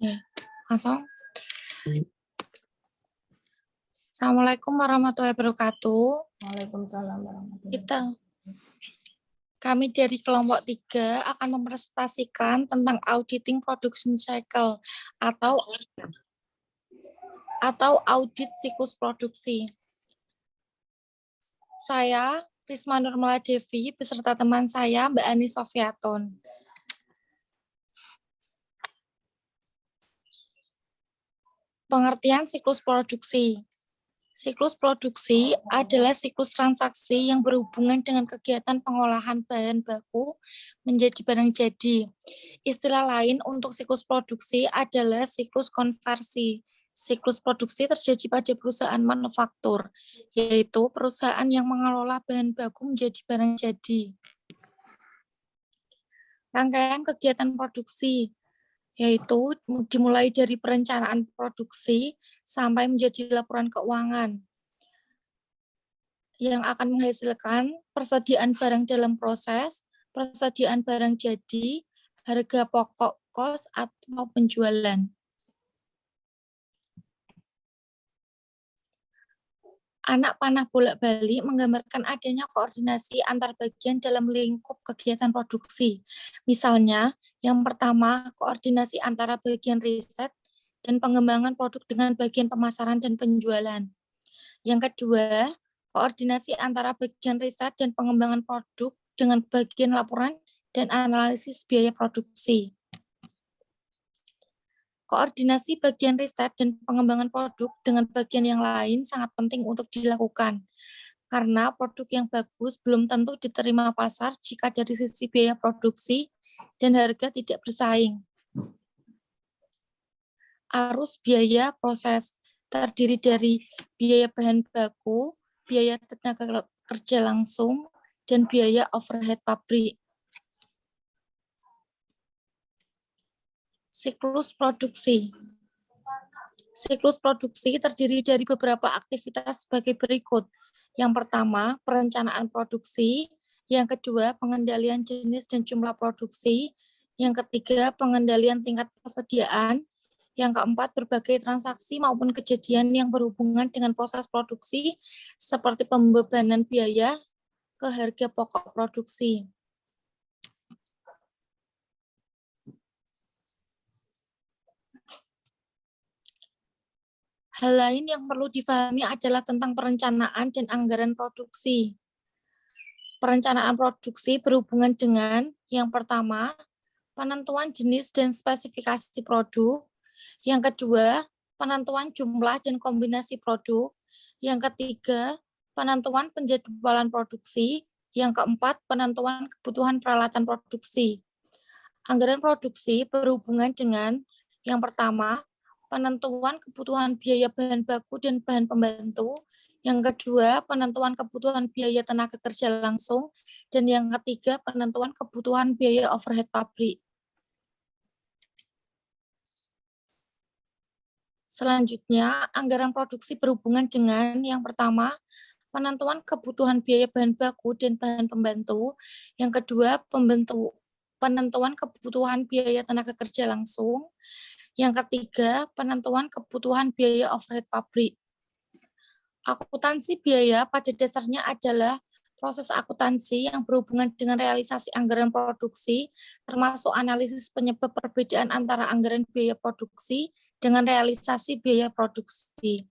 Ya, langsung. Assalamualaikum warahmatullahi wabarakatuh. Waalaikumsalam warahmatullahi wabarakatuh. Kami dari kelompok 3 akan mempresentasikan tentang auditing production cycle atau audit siklus produksi. Saya Risma Nurmala Devi beserta teman saya Mbak Ani Sofiaton. Pengertian siklus produksi. Siklus produksi adalah siklus transaksi yang berhubungan dengan kegiatan pengolahan bahan baku menjadi barang jadi. Istilah lain untuk siklus produksi adalah siklus konversi. Siklus produksi terjadi pada perusahaan manufaktur, yaitu perusahaan yang mengelola bahan baku menjadi barang jadi. Rangkaian kegiatan produksi yaitu dimulai dari perencanaan produksi sampai menjadi laporan keuangan yang akan menghasilkan persediaan barang dalam proses, persediaan barang jadi, harga pokok, kos, atau penjualan. Anak panah bolak-balik menggambarkan adanya koordinasi antar bagian dalam lingkup kegiatan produksi. Misalnya, yang pertama, koordinasi antara bagian riset dan pengembangan produk dengan bagian pemasaran dan penjualan. Yang kedua, koordinasi antara bagian riset dan pengembangan produk dengan bagian laporan dan analisis biaya produksi. Koordinasi bagian riset dan pengembangan produk dengan bagian yang lain sangat penting untuk dilakukan, karena produk yang bagus belum tentu diterima pasar jika dari sisi biaya produksi dan harga tidak bersaing. Arus biaya proses terdiri dari biaya bahan baku, biaya tenaga kerja langsung, dan biaya overhead pabrik. Siklus produksi. Siklus produksi terdiri dari beberapa aktivitas sebagai berikut. Yang pertama, perencanaan produksi. Yang kedua, pengendalian jenis dan jumlah produksi. Yang ketiga, pengendalian tingkat persediaan. Yang keempat, berbagai transaksi maupun kejadian yang berhubungan dengan proses produksi, seperti pembebanan biaya ke harga pokok produksi. Hal lain yang perlu dipahami adalah tentang perencanaan dan anggaran produksi. Perencanaan produksi berhubungan dengan yang pertama, penentuan jenis dan spesifikasi produk. Yang kedua, penentuan jumlah dan kombinasi produk. Yang ketiga, penentuan penjadwalan produksi. Yang keempat, penentuan kebutuhan peralatan produksi. Anggaran produksi berhubungan dengan yang pertama, penentuan kebutuhan biaya bahan baku dan bahan pembantu. Yang kedua, penentuan kebutuhan biaya tenaga kerja langsung. Dan yang ketiga, penentuan kebutuhan biaya overhead pabrik. Selanjutnya, anggaran produksi berhubungan dengan yang pertama, penentuan kebutuhan biaya bahan baku dan bahan pembantu. Yang kedua, penentuan kebutuhan biaya tenaga kerja langsung. Yang ketiga, penentuan kebutuhan biaya overhead pabrik. Akuntansi biaya pada dasarnya adalah proses akuntansi yang berhubungan dengan realisasi anggaran produksi, termasuk analisis penyebab perbedaan antara anggaran biaya produksi dengan realisasi biaya produksi.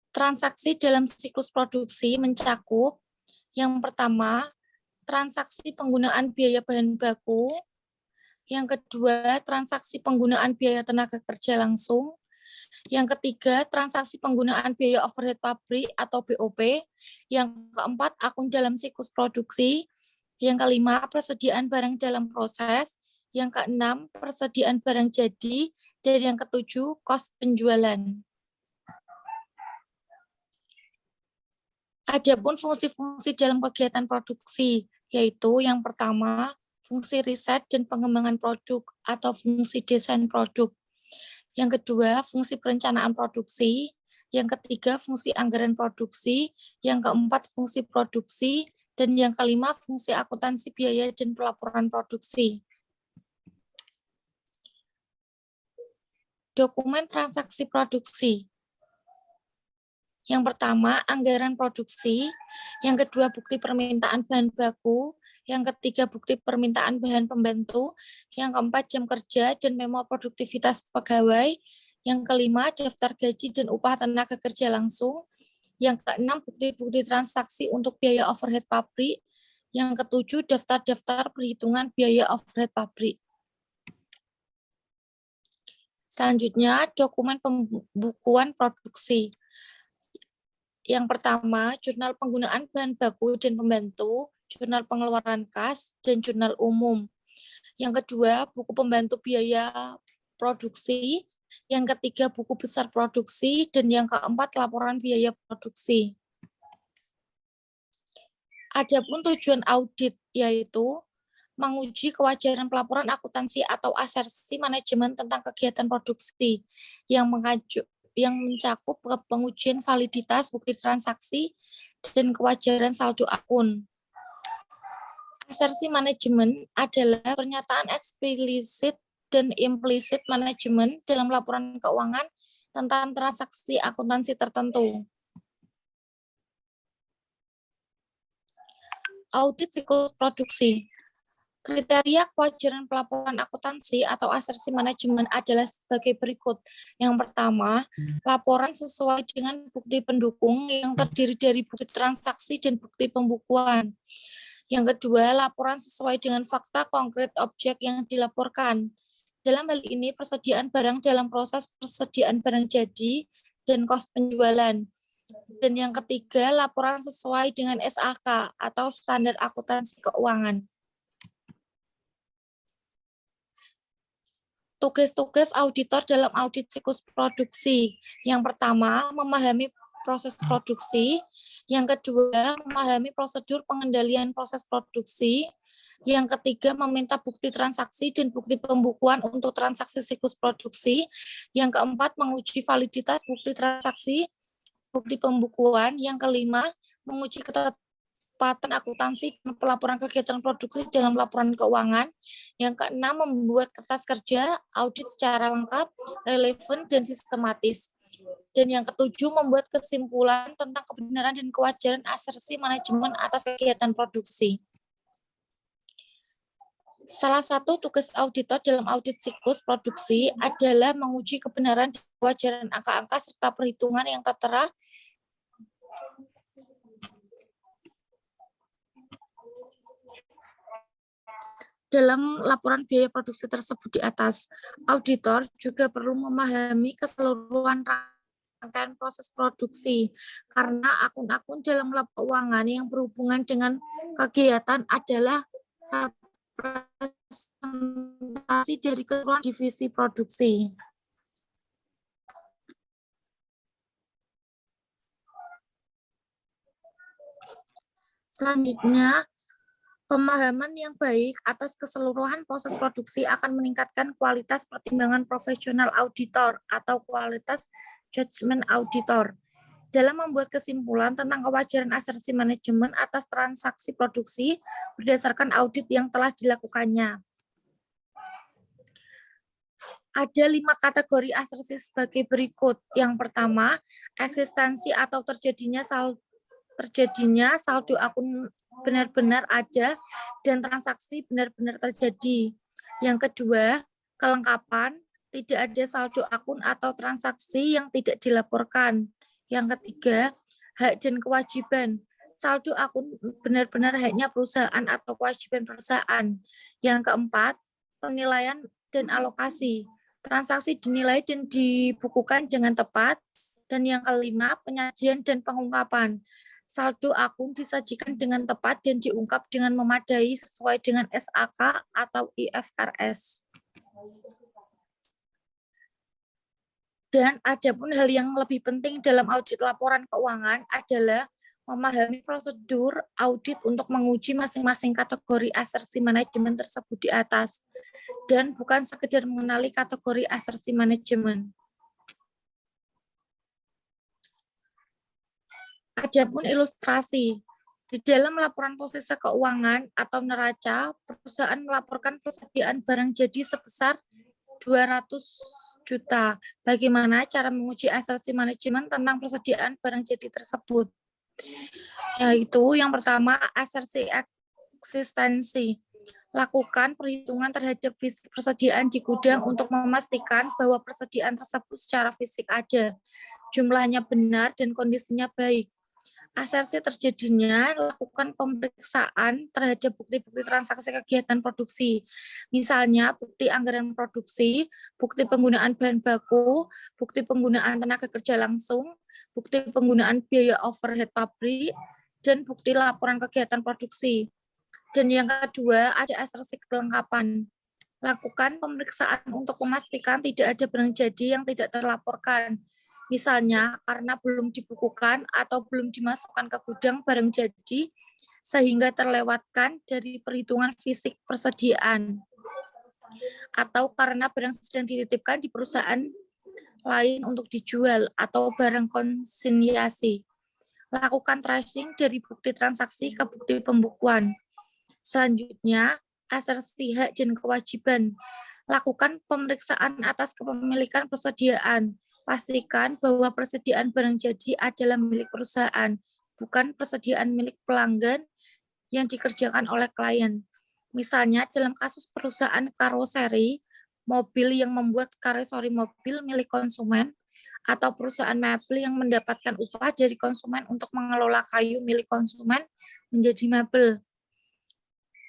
Transaksi dalam siklus produksi mencakup yang pertama, transaksi penggunaan biaya bahan baku. Yang kedua, transaksi penggunaan biaya tenaga kerja langsung. Yang ketiga, transaksi penggunaan biaya overhead pabrik atau BOP. Yang keempat, akun dalam siklus produksi. Yang kelima, persediaan barang dalam proses. Yang keenam, persediaan barang jadi. Dan yang ketujuh, kos penjualan. Adapun fungsi-fungsi dalam kegiatan produksi, yaitu yang pertama, fungsi riset dan pengembangan produk atau fungsi desain produk. Yang kedua, fungsi perencanaan produksi. Yang ketiga, fungsi anggaran produksi. Yang keempat, fungsi produksi. Dan yang kelima, fungsi akuntansi biaya dan pelaporan produksi. Dokumen transaksi produksi. Yang pertama, anggaran produksi. Yang kedua, bukti permintaan bahan baku. Yang ketiga, bukti permintaan bahan pembantu. Yang keempat, jam kerja dan memo produktivitas pegawai. Yang kelima, daftar gaji dan upah tenaga kerja langsung. Yang keenam, bukti-bukti transaksi untuk biaya overhead pabrik. Yang ketujuh, daftar-daftar perhitungan biaya overhead pabrik. Selanjutnya, dokumen pembukuan produksi. Yang pertama, jurnal penggunaan bahan baku dan pembantu, jurnal pengeluaran kas, dan jurnal umum. Yang kedua, buku pembantu biaya produksi. Yang ketiga, buku besar produksi. Dan yang keempat, laporan biaya produksi. Adapun tujuan audit yaitu menguji kewajaran pelaporan akuntansi atau asersi manajemen tentang kegiatan produksi yang mencakup pengujian validitas bukti transaksi dan kewajaran saldo akun. Asersi manajemen adalah pernyataan eksplisit dan implisit manajemen dalam laporan keuangan tentang transaksi akuntansi tertentu. Audit siklus produksi. Kriteria kewajaran pelaporan akuntansi atau asersi manajemen adalah sebagai berikut. Yang pertama, laporan sesuai dengan bukti pendukung yang terdiri dari bukti transaksi dan bukti pembukuan. Yang kedua, laporan sesuai dengan fakta konkret objek yang dilaporkan. Dalam hal ini, persediaan barang dalam proses persediaan barang jadi dan kos penjualan. Dan yang ketiga, laporan sesuai dengan SAK atau standar akuntansi keuangan. Tugas-tugas auditor dalam audit siklus produksi. Yang pertama, memahami proses produksi. Yang kedua, memahami prosedur pengendalian proses produksi. Yang ketiga, meminta bukti transaksi dan bukti pembukuan untuk transaksi siklus produksi. Yang keempat, menguji validitas bukti transaksi, bukti pembukuan. Yang kelima, menguji ketepatan akuntansi dan pelaporan kegiatan produksi dalam laporan keuangan. Yang keenam, membuat kertas kerja audit secara lengkap, relevan, dan sistematis. Dan yang ketujuh, membuat kesimpulan tentang kebenaran dan kewajaran asersi manajemen atas kegiatan produksi. Salah satu tugas auditor dalam audit siklus produksi adalah menguji kebenaran dan kewajaran angka-angka serta perhitungan yang tertera dalam laporan biaya produksi tersebut di atas. Auditor juga perlu memahami keseluruhan rangkaian proses produksi, karena akun-akun dalam laporan keuangan yang berhubungan dengan kegiatan adalah representasi dari keseluruhan divisi produksi. Selanjutnya, pemahaman yang baik atas keseluruhan proses produksi akan meningkatkan kualitas pertimbangan profesional auditor atau kualitas judgment auditor dalam membuat kesimpulan tentang kewajaran asersi manajemen atas transaksi produksi berdasarkan audit yang telah dilakukannya. Ada 5 kategori asersi sebagai berikut. Yang pertama, eksistensi atau terjadinya saldo akun benar-benar ada dan transaksi benar-benar terjadi. Yang kedua, kelengkapan, tidak ada saldo akun atau transaksi yang tidak dilaporkan. Yang ketiga, hak dan kewajiban, saldo akun benar-benar haknya perusahaan atau kewajiban perusahaan. Yang keempat, penilaian dan alokasi, transaksi dinilai dan dibukukan dengan tepat. Dan yang kelima, penyajian dan pengungkapan, saldo akun disajikan dengan tepat dan diungkap dengan memadai sesuai dengan SAK atau IFRS. Dan ada pun hal yang lebih penting dalam audit laporan keuangan adalah memahami prosedur audit untuk menguji masing-masing kategori asersi manajemen tersebut di atas, dan bukan sekedar mengenali kategori asersi manajemen. Adapun ilustrasi. Di dalam laporan posisi keuangan atau neraca, perusahaan melaporkan persediaan barang jadi sebesar 200 juta. Bagaimana cara menguji asersi manajemen tentang persediaan barang jadi tersebut? Yaitu yang pertama, asersi eksistensi. Lakukan perhitungan terhadap fisik persediaan di gudang untuk memastikan bahwa persediaan tersebut secara fisik ada, jumlahnya benar, dan kondisinya baik. Asersi terjadinya, lakukan pemeriksaan terhadap bukti-bukti transaksi kegiatan produksi. Misalnya, bukti anggaran produksi, bukti penggunaan bahan baku, bukti penggunaan tenaga kerja langsung, bukti penggunaan biaya overhead pabrik, dan bukti laporan kegiatan produksi. Dan yang kedua, ada asersi kelengkapan. Lakukan pemeriksaan untuk memastikan tidak ada barang jadi yang tidak terlaporkan. Misalnya, karena belum dibukukan atau belum dimasukkan ke gudang barang jadi, sehingga terlewatkan dari perhitungan fisik persediaan. Atau karena barang sedang dititipkan di perusahaan lain untuk dijual, atau barang konsinyasi. Lakukan tracing dari bukti transaksi ke bukti pembukuan. Selanjutnya, asersi hak dan kewajiban. Lakukan pemeriksaan atas kepemilikan persediaan. Pastikan bahwa persediaan barang jadi adalah milik perusahaan, bukan persediaan milik pelanggan yang dikerjakan oleh klien. Misalnya, dalam kasus perusahaan karoseri, mobil yang membuat karoseri mobil milik konsumen, atau perusahaan mebel yang mendapatkan upah dari konsumen untuk mengelola kayu milik konsumen menjadi mebel.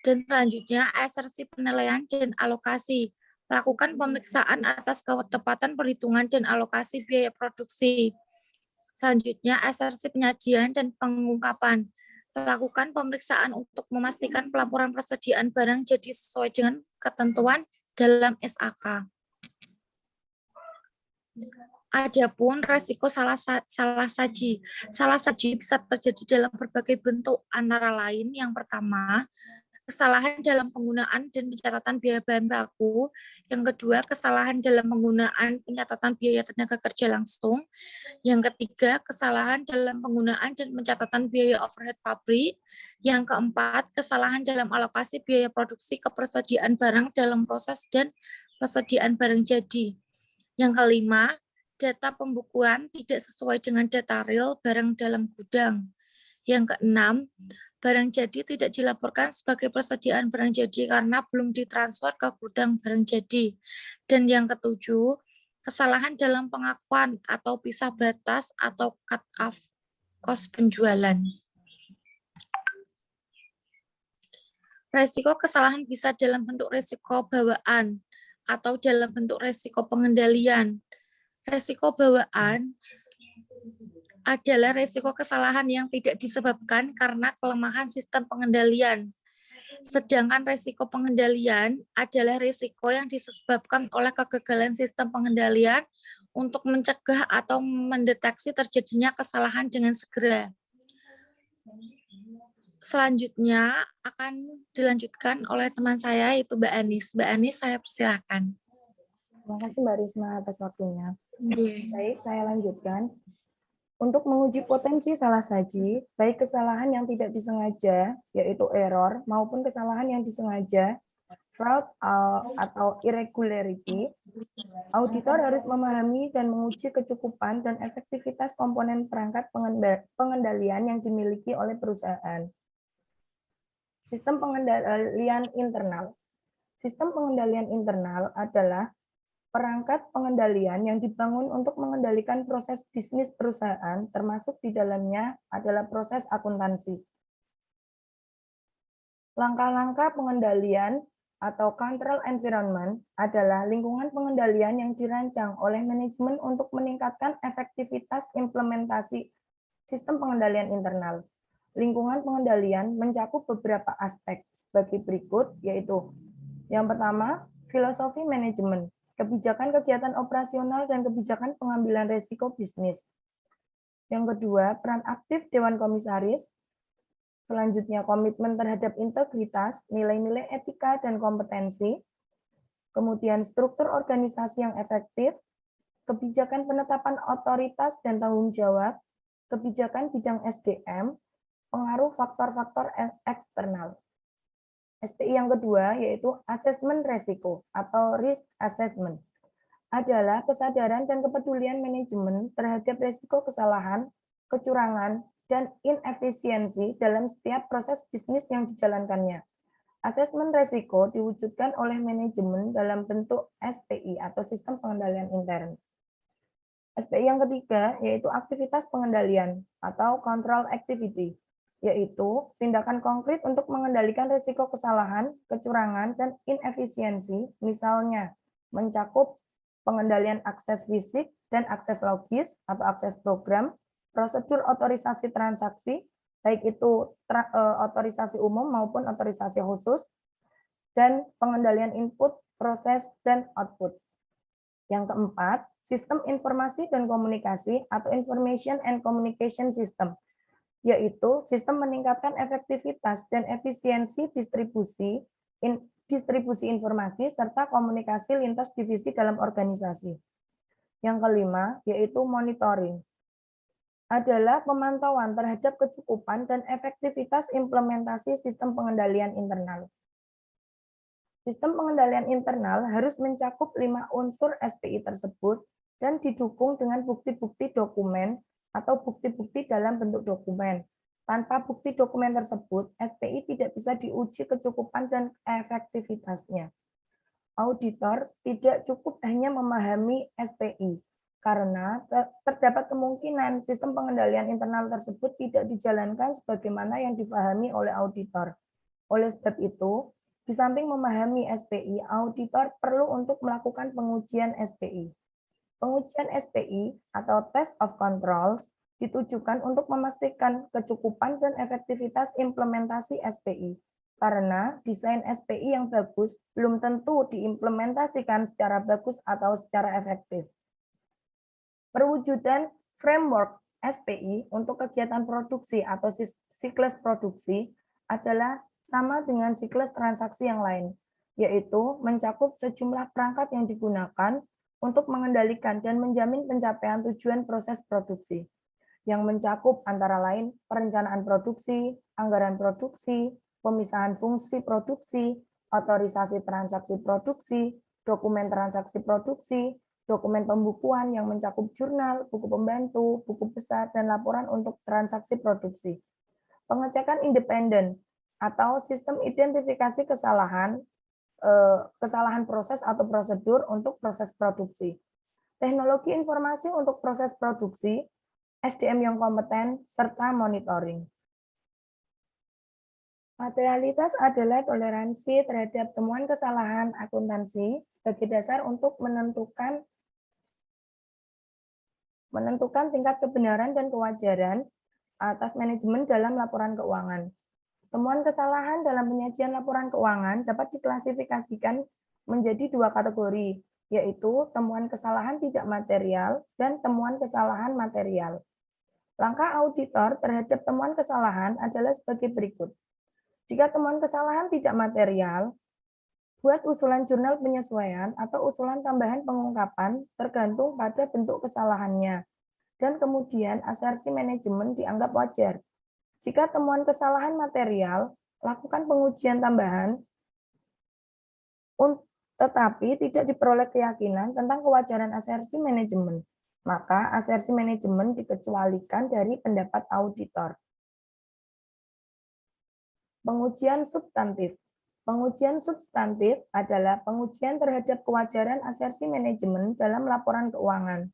Dan selanjutnya, asersi penilaian dan alokasi. Lakukan pemeriksaan atas ketepatan perhitungan dan alokasi biaya produksi. Selanjutnya, asersi penyajian dan pengungkapan. Lakukan pemeriksaan untuk memastikan pelaporan persediaan barang jadi sesuai dengan ketentuan dalam SAK. Adapun resiko salah saji. Salah saji bisa terjadi dalam berbagai bentuk, antara lain yang pertama, kesalahan dalam penggunaan dan pencatatan biaya bahan baku. Yang kedua, kesalahan dalam penggunaan pencatatan biaya tenaga kerja langsung. Yang ketiga, kesalahan dalam penggunaan dan pencatatan biaya overhead pabrik. Yang keempat, kesalahan dalam alokasi biaya produksi ke persediaan barang dalam proses dan persediaan barang jadi. Yang kelima, data pembukuan tidak sesuai dengan data real barang dalam gudang. Yang keenam, barang jadi tidak dilaporkan sebagai persediaan barang jadi karena belum ditransfer ke gudang barang jadi. Dan yang ketujuh, kesalahan dalam pengakuan atau pisah batas atau cut off cost penjualan. Resiko kesalahan bisa dalam bentuk resiko bawaan atau dalam bentuk resiko pengendalian. Resiko bawaan adalah resiko kesalahan yang tidak disebabkan karena kelemahan sistem pengendalian. Sedangkan resiko pengendalian adalah risiko yang disebabkan oleh kegagalan sistem pengendalian untuk mencegah atau mendeteksi terjadinya kesalahan dengan segera. Selanjutnya akan dilanjutkan oleh teman saya, yaitu Mbak Anis. Mbak Anis, saya persilakan. Terima kasih Mbak Risma atas waktunya. Baik, saya lanjutkan. Untuk menguji potensi salah saji, baik kesalahan yang tidak disengaja, yaitu error, maupun kesalahan yang disengaja, fraud atau irregularity, auditor harus memahami dan menguji kecukupan dan efektivitas komponen perangkat pengendalian yang dimiliki oleh perusahaan. Sistem pengendalian internal. Sistem pengendalian internal adalah perangkat pengendalian yang dibangun untuk mengendalikan proses bisnis perusahaan, termasuk di dalamnya adalah proses akuntansi. Langkah-langkah pengendalian atau control environment adalah lingkungan pengendalian yang dirancang oleh manajemen untuk meningkatkan efektivitas implementasi sistem pengendalian internal. Lingkungan pengendalian mencakup beberapa aspek sebagai berikut, yaitu yang pertama, filosofi manajemen. Kebijakan kegiatan operasional dan kebijakan pengambilan risiko bisnis. Yang kedua, peran aktif Dewan Komisaris. Selanjutnya, komitmen terhadap integritas, nilai-nilai etika dan kompetensi. Kemudian, struktur organisasi yang efektif, kebijakan penetapan otoritas dan tanggung jawab, kebijakan bidang SDM, pengaruh faktor-faktor eksternal. SPI yang kedua yaitu asesmen resiko atau risk assessment. Adalah kesadaran dan kepedulian manajemen terhadap resiko kesalahan, kecurangan, dan inefisiensi dalam setiap proses bisnis yang dijalankannya. Asesmen resiko diwujudkan oleh manajemen dalam bentuk SPI atau sistem pengendalian intern. SPI yang ketiga yaitu aktivitas pengendalian atau control activity, yaitu tindakan konkret untuk mengendalikan risiko kesalahan, kecurangan, dan inefisiensi, misalnya mencakup pengendalian akses fisik dan akses logis atau akses program, prosedur otorisasi transaksi, baik itu otorisasi umum maupun otorisasi khusus, dan pengendalian input, proses, dan output. Yang keempat, sistem informasi dan komunikasi atau information and communication system, yaitu sistem meningkatkan efektivitas dan efisiensi distribusi informasi serta komunikasi lintas divisi dalam organisasi. Yang kelima, yaitu monitoring. Adalah pemantauan terhadap kecukupan dan efektivitas implementasi sistem pengendalian internal. Sistem pengendalian internal harus mencakup 5 unsur SPI tersebut dan didukung dengan bukti-bukti dokumen atau bukti-bukti dalam bentuk dokumen. Tanpa bukti dokumen tersebut, SPI tidak bisa diuji kecukupan dan efektivitasnya. Auditor tidak cukup hanya memahami SPI, karena terdapat kemungkinan sistem pengendalian internal tersebut tidak dijalankan sebagaimana yang difahami oleh auditor. Oleh sebab itu, di samping memahami SPI, auditor perlu untuk melakukan pengujian SPI. Pengujian SPI atau Test of Controls ditujukan untuk memastikan kecukupan dan efektivitas implementasi SPI. Karena desain SPI yang bagus belum tentu diimplementasikan secara bagus atau secara efektif. Perwujudan framework SPI untuk kegiatan produksi atau siklus produksi adalah sama dengan siklus transaksi yang lain, yaitu mencakup sejumlah perangkat yang digunakan untuk mengendalikan dan menjamin pencapaian tujuan proses produksi, yang mencakup antara lain perencanaan produksi, anggaran produksi, pemisahan fungsi produksi, otorisasi transaksi produksi, dokumen transaksi produksi, dokumen pembukuan yang mencakup jurnal, buku pembantu, buku besar, dan laporan untuk transaksi produksi. Pengecekan independen atau sistem identifikasi kesalahan proses atau prosedur untuk proses produksi. Teknologi informasi untuk proses produksi, SDM yang kompeten, serta monitoring. Materialitas adalah toleransi terhadap temuan kesalahan akuntansi sebagai dasar untuk menentukan tingkat kebenaran dan kewajaran atas manajemen dalam laporan keuangan. Temuan kesalahan dalam penyajian laporan keuangan dapat diklasifikasikan menjadi 2 kategori, yaitu temuan kesalahan tidak material dan temuan kesalahan material. Langkah auditor terhadap temuan kesalahan adalah sebagai berikut. Jika temuan kesalahan tidak material, buat usulan jurnal penyesuaian atau usulan tambahan pengungkapan tergantung pada bentuk kesalahannya, dan kemudian asersi manajemen dianggap wajar. Jika temuan kesalahan material, lakukan pengujian tambahan, tetapi tidak diperoleh keyakinan tentang kewajaran asersi manajemen, maka asersi manajemen dikecualikan dari pendapat auditor. Pengujian substantif. Pengujian substantif adalah pengujian terhadap kewajaran asersi manajemen dalam laporan keuangan.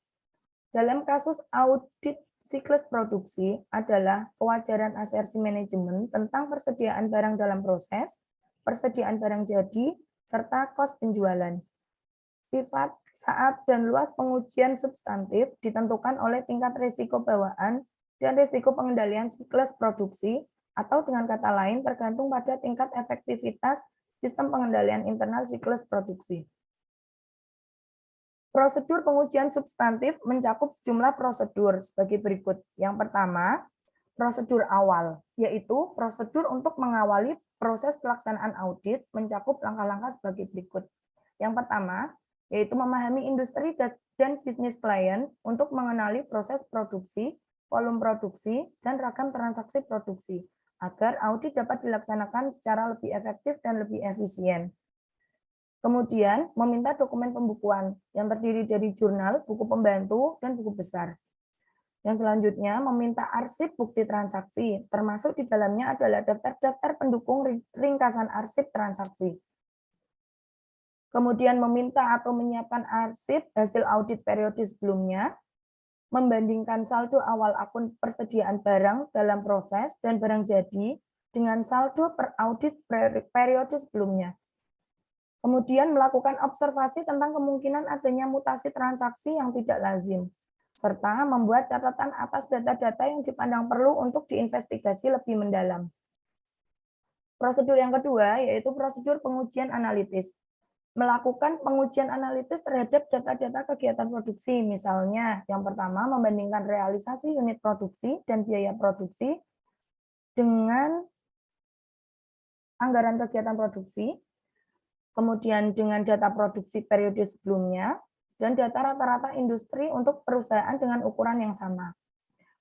Dalam kasus audit siklus produksi adalah kewajaran asersi manajemen tentang persediaan barang dalam proses, persediaan barang jadi, serta kos penjualan. Sifat, saat, dan luas pengujian substantif ditentukan oleh tingkat risiko bawaan dan risiko pengendalian siklus produksi, atau dengan kata lain tergantung pada tingkat efektivitas sistem pengendalian internal siklus produksi. Prosedur pengujian substantif mencakup sejumlah prosedur sebagai berikut. Yang pertama, prosedur awal, yaitu prosedur untuk mengawali proses pelaksanaan audit mencakup langkah-langkah sebagai berikut. Yang pertama, yaitu memahami industri dan bisnis klien untuk mengenali proses produksi volume produksi, dan ragam transaksi produksi, agar audit dapat dilaksanakan secara lebih efektif dan lebih efisien. Kemudian, meminta dokumen pembukuan yang terdiri dari jurnal, buku pembantu, dan buku besar. Yang selanjutnya, meminta arsip bukti transaksi, termasuk di dalamnya adalah daftar-daftar pendukung ringkasan arsip transaksi. Kemudian meminta atau menyiapkan arsip hasil audit periode sebelumnya, membandingkan saldo awal akun persediaan barang dalam proses dan barang jadi dengan saldo per audit periode sebelumnya. Kemudian melakukan observasi tentang kemungkinan adanya mutasi transaksi yang tidak lazim, serta membuat catatan atas data-data yang dipandang perlu untuk diinvestigasi lebih mendalam. Prosedur yang kedua yaitu prosedur pengujian analitis. Melakukan pengujian analitis terhadap data-data kegiatan produksi. Misalnya, yang pertama membandingkan realisasi unit produksi dan biaya produksi dengan anggaran kegiatan produksi, kemudian dengan data produksi periode sebelumnya, dan data rata-rata industri untuk perusahaan dengan ukuran yang sama.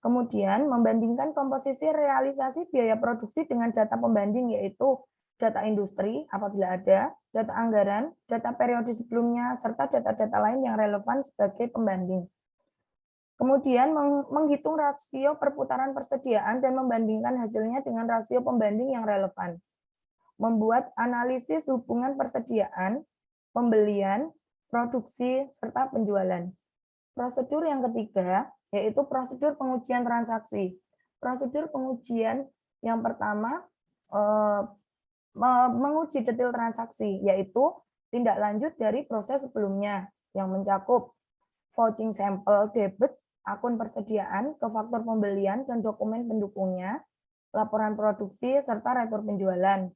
Kemudian membandingkan komposisi realisasi biaya produksi dengan data pembanding, yaitu data industri apabila ada, data anggaran, data periode sebelumnya, serta data-data lain yang relevan sebagai pembanding. Kemudian menghitung rasio perputaran persediaan dan membandingkan hasilnya dengan rasio pembanding yang relevan. Membuat analisis hubungan persediaan, pembelian, produksi, serta penjualan. Prosedur yang ketiga yaitu prosedur pengujian transaksi. Prosedur pengujian yang pertama menguji detail transaksi, yaitu tindak lanjut dari proses sebelumnya yang mencakup vouching sampel debit, akun persediaan, ke faktur pembelian dan dokumen pendukungnya, laporan produksi, serta retur penjualan.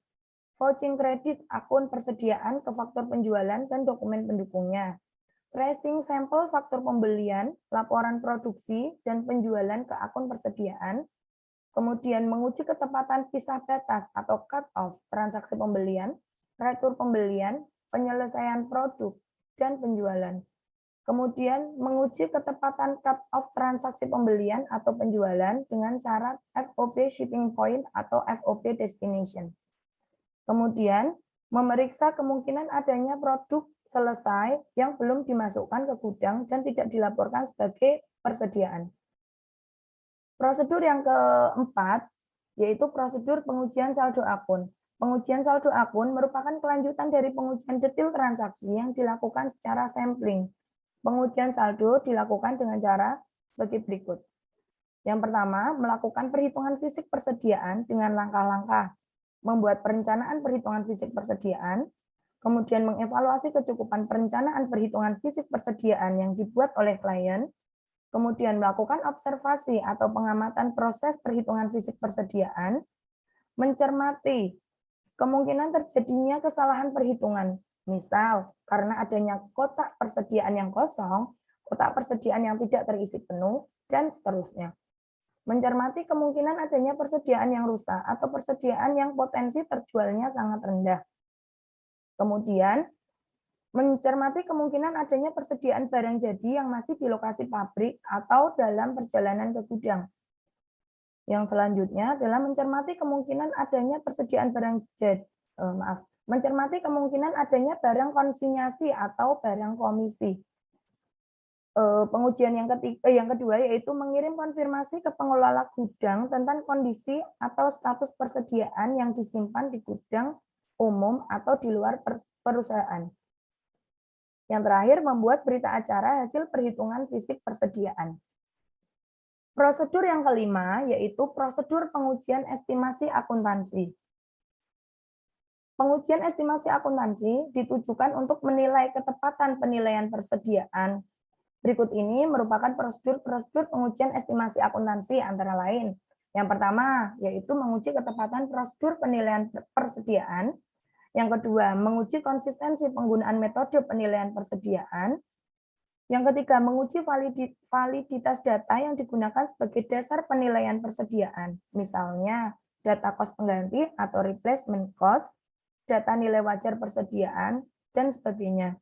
Vouching kredit, akun persediaan, ke faktur penjualan dan dokumen pendukungnya. Tracing sampel faktur pembelian, laporan produksi, dan penjualan ke akun persediaan. Kemudian menguji ketepatan pisah batas atau cut-off transaksi pembelian, retur pembelian, penyelesaian produk, dan penjualan. Kemudian menguji ketepatan cut-off transaksi pembelian atau penjualan dengan syarat FOB shipping point atau FOB destination. Kemudian memeriksa kemungkinan adanya produk selesai yang belum dimasukkan ke gudang dan tidak dilaporkan sebagai persediaan. Prosedur yang keempat, yaitu prosedur pengujian saldo akun. Pengujian saldo akun merupakan kelanjutan dari pengujian detail transaksi yang dilakukan secara sampling. Pengujian saldo dilakukan dengan cara sebagai berikut. Yang pertama, melakukan perhitungan fisik persediaan dengan langkah-langkah. Membuat perencanaan perhitungan fisik persediaan, kemudian mengevaluasi kecukupan perencanaan perhitungan fisik persediaan yang dibuat oleh klien, kemudian melakukan observasi atau pengamatan proses perhitungan fisik persediaan, mencermati kemungkinan terjadinya kesalahan perhitungan, misal karena adanya kotak persediaan yang kosong, kotak persediaan yang tidak terisi penuh, dan seterusnya. Mencermati kemungkinan adanya persediaan yang rusak atau persediaan yang potensi terjualnya sangat rendah. Kemudian, mencermati kemungkinan adanya persediaan barang jadi yang masih di lokasi pabrik atau dalam perjalanan ke gudang. Yang selanjutnya adalah mencermati kemungkinan adanya persediaan mencermati kemungkinan adanya barang konsinyasi atau barang komisi. Pengujian yang kedua yaitu mengirim konfirmasi ke pengelola gudang tentang kondisi atau status persediaan yang disimpan di gudang umum atau di luar perusahaan. Yang terakhir, membuat berita acara hasil perhitungan fisik persediaan. Prosedur yang kelima, yaitu prosedur pengujian estimasi akuntansi. Pengujian estimasi akuntansi ditujukan untuk menilai ketepatan penilaian persediaan. Berikut ini merupakan prosedur-prosedur pengujian estimasi akuntansi antara lain. Yang pertama, yaitu menguji ketepatan prosedur penilaian persediaan. Yang kedua, menguji konsistensi penggunaan metode penilaian persediaan. Yang ketiga, menguji validitas data yang digunakan sebagai dasar penilaian persediaan. Misalnya, data kos pengganti atau replacement cost, data nilai wajar persediaan, dan sebagainya.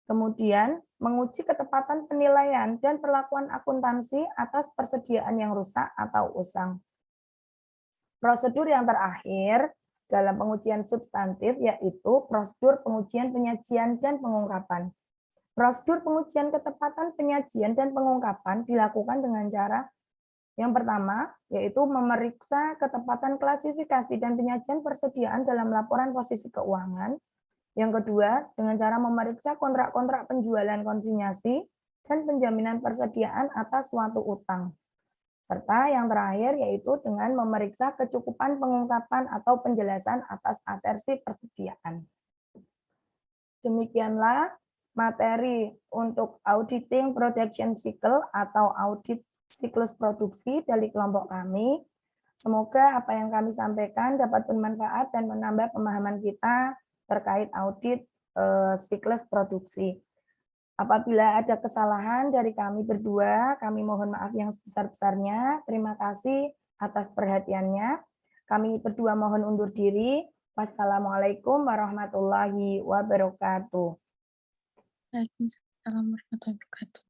Kemudian, menguji ketepatan penilaian dan perlakuan akuntansi atas persediaan yang rusak atau usang. Prosedur yang terakhir dalam pengujian substantif yaitu prosedur pengujian penyajian dan pengungkapan. Prosedur pengujian ketepatan penyajian dan pengungkapan dilakukan dengan cara yang pertama, yaitu memeriksa ketepatan klasifikasi dan penyajian persediaan dalam laporan posisi keuangan. Yang kedua, dengan cara memeriksa kontrak-kontrak penjualan konsinyasi dan penjaminan persediaan atas suatu utang. Serta yang terakhir yaitu dengan memeriksa kecukupan pengungkapan atau penjelasan atas asersi persediaan. Demikianlah materi untuk auditing production cycle atau audit siklus produksi dari kelompok kami. Semoga apa yang kami sampaikan dapat bermanfaat dan menambah pemahaman kita terkait audit siklus produksi. Apabila ada kesalahan dari kami berdua, kami mohon maaf yang sebesar-besarnya. Terima kasih atas perhatiannya. Kami berdua mohon undur diri. Wassalamualaikum warahmatullahi wabarakatuh. Waalaikumsalam warahmatullahi wabarakatuh.